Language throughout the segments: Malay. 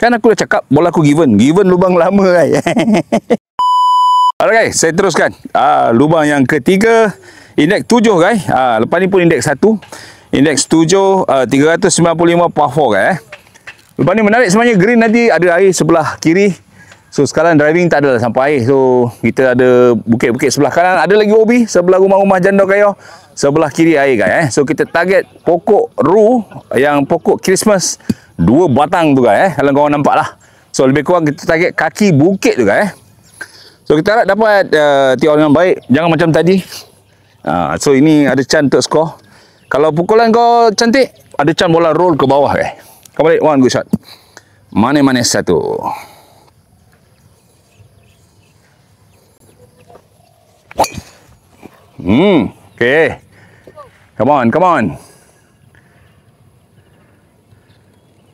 Kan aku dah cakap bola aku given lubang lama kan. Alright guys, saya teruskan. Lubang yang ketiga, indeks 7 guys. Lepas ni pun indeks 1. Indeks 7, 395 par 4 guys. Lepas ni menarik sebenarnya, green nanti ada air sebelah kiri. So sekarang driving tak ada sampai air. So kita ada bukit-bukit sebelah kanan, ada lagi OB sebelah rumah-rumah janda kaya. Sebelah kiri air guys. So kita target pokok ru, yang pokok Christmas 2 batang tu guys. Kalau korang nampak lah. So lebih kurang kita target kaki bukit tu guys. So kita harap dapat tiaw dengan baik. Jangan macam tadi. So ini ada chance untuk skor. Kalau pukulan kau cantik, ada chance bola roll ke bawah guys. Kau balik, one good shot. Manis-manis satu. Okay. Come on.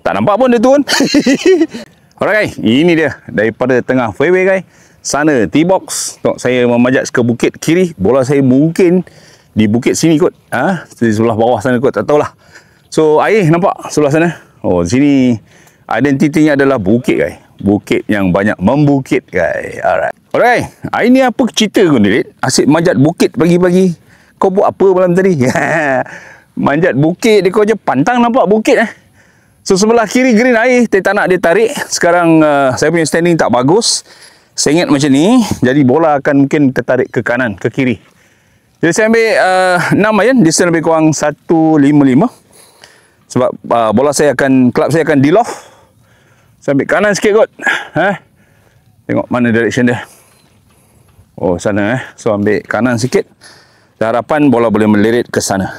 Tak nampak pun dia turun. Alright guys, ini dia daripada tengah fairway guys. Sana T-box. Tengok saya memajak ke bukit kiri. Bola saya mungkin di bukit sini kot. Di sebelah bawah sana kot, tak tahulah. So air nampak sebelah sana. Oh, sini identitinya adalah bukit guys. Bukit yang banyak membukit guys. Alright. Hari ni apa cerita kau ni? Asyik manjat bukit pagi-pagi. Kau buat apa malam tadi? Manjat bukit dia, kau je pantang nampak bukit So sebelah kiri green air, tak nak dia tarik. Sekarang saya punya standing tak bagus. Saya ingat macam ni, jadi bola akan mungkin tertarik ke kanan, ke kiri. Jadi saya ambil 6 iron, distance lebih kurang 155. Sebab bola saya akan, club saya akan deal off. Saya ambil kanan sikit kot. Tengok mana direction dia. Oh sana So ambil kanan sikit. Dan harapan bola boleh melirit ke sana.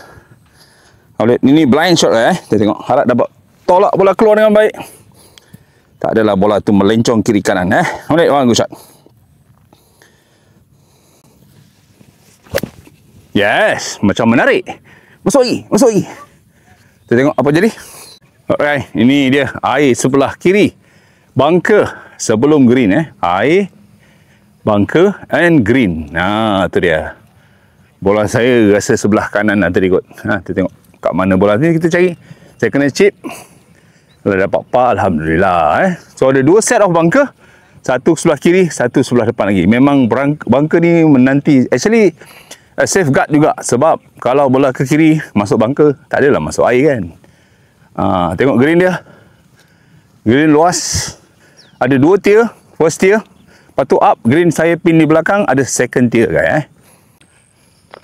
Ini blind shot lah Kita tengok, harap dapat tolak bola keluar dengan baik. Tak adalah bola tu melencong kiri kanan Alright, one good shot. Yes, macam menarik. Masuk lagi. Kita tengok apa jadi. Alright, ini dia air sebelah kiri. Bunker sebelum green air, bunker and green. Tu dia. Bola saya rasa sebelah kanan tadi kot. Kita tengok kat mana bola ni kita cari. Saya kena chip. Kalau dapat par, alhamdulillah So ada 2 set of bunker. Satu sebelah kiri, satu sebelah depan lagi. Memang bunker ni menanti, actually safeguard juga. Sebab kalau bola ke kiri masuk bunker, tak adalah masuk air kan. Tengok green dia. Green luas. Ada 2 tier. First tier. Lepas tu up, green saya pin di belakang, ada second tier guys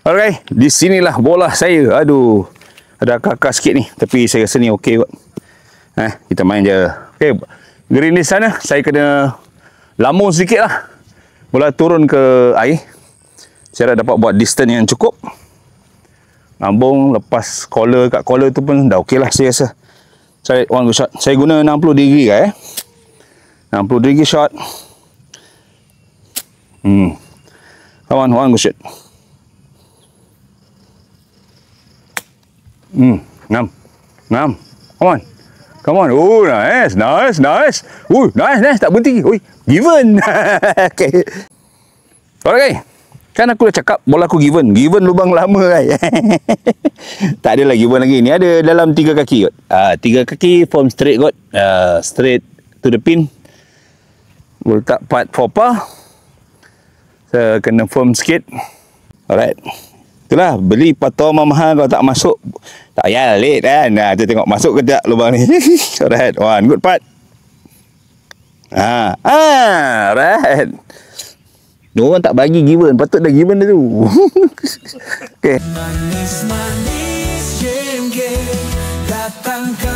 Alright, di sinilah bola saya. Aduh, ada akar-akar sikit ni, tapi saya rasa ni okey kot. Kita main je. Okay, green di sana, saya kena lamun sedikit lah. Bola turun ke air. Saya dapat buat distance yang cukup. Lambung, lepas collar, kat collar tu pun dah okey lah saya rasa. Saya one good shot. Saya guna 60 degree 60 degree shot. Come on, one good shot. 6. Come on. Oh, nice. Nice. Tak berhenti. Oi, given. Okay. Alright. Kan aku dah cakap bola aku given lubang lama kan. Tak ada lagi given lagi. Ni ada dalam 3 kaki kot. 3 kaki form straight kot. Straight to the pin. Letak part for par. Saya kena firm sikit. Alright. Itulah, beli patah mahal kalau tak masuk. Tak payah late kan. Kita tengok masuk ke tak lubang ni. Alright, one good part. Alright. Diorang tak bagi given, patut dah given dah tu. Okay. Manis-manis game-game datangkan